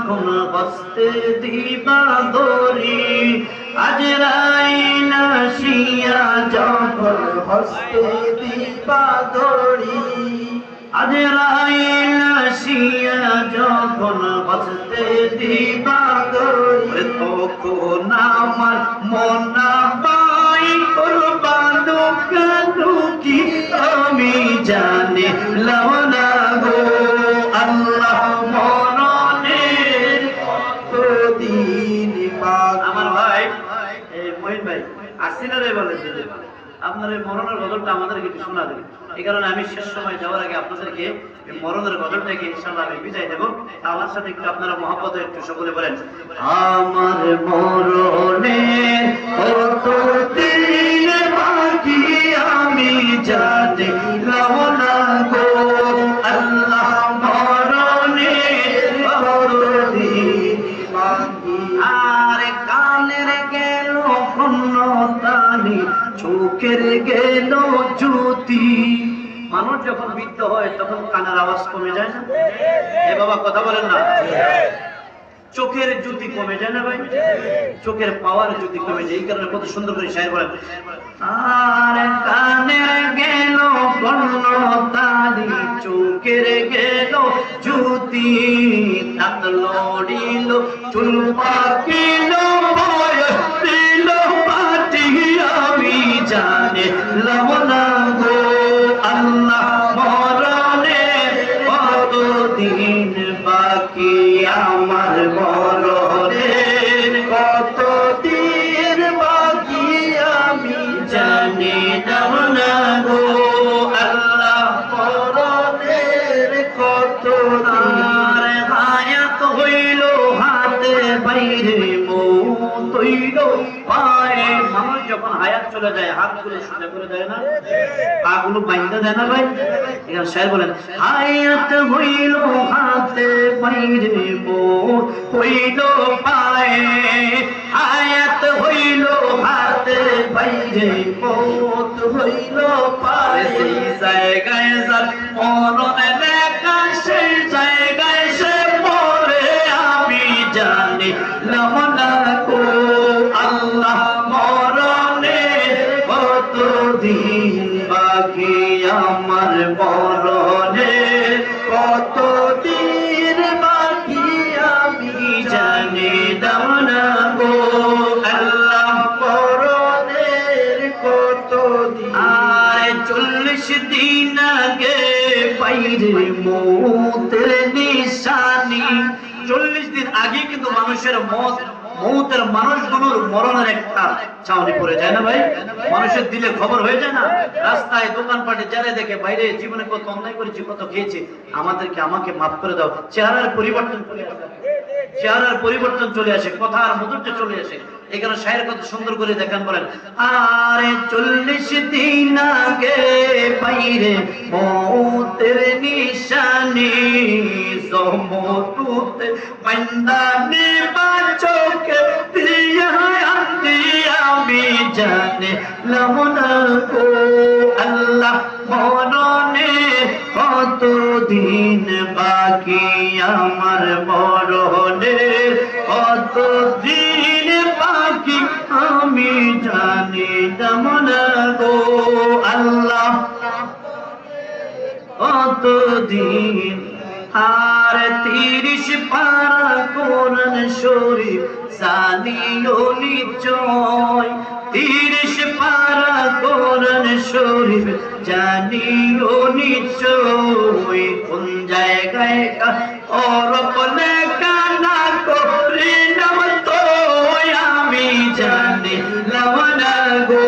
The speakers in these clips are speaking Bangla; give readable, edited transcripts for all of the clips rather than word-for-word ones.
যখন হস্তে দিবা দড়ি, আজরাইল আসিয়া যখন হস্তে দিবা দড়ি, আজরাইল আসিয়া যখন হস্তে দিবা দড়ি, তখন আমার মনা পাই কুরবানো কানুকি আমি জানি লওনা গো আল্লাহ মরণের কতদিন বাকি। আমার ভাই এই মহিন ভাই আসিনারে বলে দিলে আপনার এই মরণের গজলটা আমাদেরকে একটু শোনা দেবে। এই কারণে আমি শেষ সময় যাওয়ার আগে আপনাদেরকে এই মরণের গজলটাকে ইনশাআল্লাহ আমি বিদায় দেব। আমার সাথে একটু আপনারা মহব্বতে একটু সকলে বলেন, আমার মরণের কতদিন বাকি আমি জানি লওনা গো আল্লাহ মরণের কতদিন বাকি। আর কানের গেল কন্নতানি, চোখের গেল জ্যোতি। মানুষ যখন বৃদ্ধ হয় তখন কানের আওয়াজ কমে যায় না? এ বাবা কথা বলেন না? চোখের জ্যোতি কমে যায় না ভাই? চোখের পাওয়ার জ্যোতি কমে যায়। এই কারণে কত সুন্দর করে শায়ের বলেন, আর কানের গেল কন্নতানি, চোখের গেল জ্যোতি, দাঁত লড়িল চুল পাকিল বয়স দিল পাটি আমি জানি লওনা গো আল্লাহ মরণের কতদিন বাকি আমার মরণের কতদিন বাকি আমি জানি লওনা গো আল্লাহ মরণের কতদিন। হায়াত হইল হাতে বাইরে মৌত হইল পায়ে। মানুষ যখন হায়াত চলে যায় হাতগুলো সোজা করে দেয় না, পাগুলো বাইন্ধা দেয় না ভাই? এখানে স্যার বলেন, হায়াত হইল হাতে বাইরে মৌত হইল পায়ে, হায়াত হইল হাতে বাইরে মৌত হইল পায়ে। সেই জায়গায় যার মরণে লেখা সেই জায়গায় সে মরে আমি জানি লওনা গো আল্লাহ মরণের কতদিন বাকি আমার মরণের কতদিন বাকি আমি জানি লওনা গো আল্লাহ মরণের কতদিন। আর 40 দিন আগে বাইরে মৌতের নিশানি। 40 দিন আগে কিন্তু মানুষের মৌতের মানুষগুলোর মরণের একটা ছাউনি পড়ে যায় না ভাই? মানুষের দিলে খবর হয়ে যায় না? রাস্তায় দোকানপাটে যারা দেখে বাইরে জীবনে কত অন্যায় করেছি, কত খেয়েছি, আমাকে মাফ করে দাও। চেহারার পরিবর্তন চলে আসে, চেহারার পরিবর্তন চলে আসে, কথার মধুর্য চলে আসে। এখানে শায়ের কত সুন্দর করে দেখান বলেন, আরে 40 দিন আগে বাইরে মৌতের নিশানি, সমতুতে বান্দানে বাচোকে দিয়া আমি জানি লওনা গো আল্লাহ মরণের কতদিন বাকি আমার মরণের কতদিন বাকি আমি জানি লওনা গো আল্লাহ কতদিন। আর 30 পারা কোরআন শরীফ জানিও নিশ্চয়, 30 পারা কোরআন শরীফ জানিও নিশ্চয়। কোন জায়গায় অরপ লেখা না করিলাম তো আমি জানি লওনা গো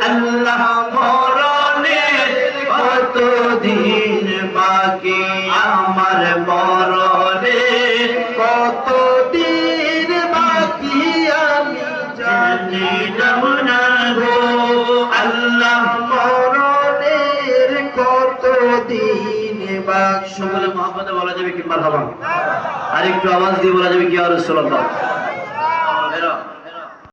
আল্লাহ মরণের কতদিন বাকি আমার মরণের কতদিন বাকি আমি জানি লওনা গো আল্লাহ মরণের কতদিন বাকি। সকলে মহব্বতে বলা যাবে কি মারহাবা? আর একটু আওয়াজ দিয়ে বলা যাবে কি ইয়া রাসূলুল্লাহ?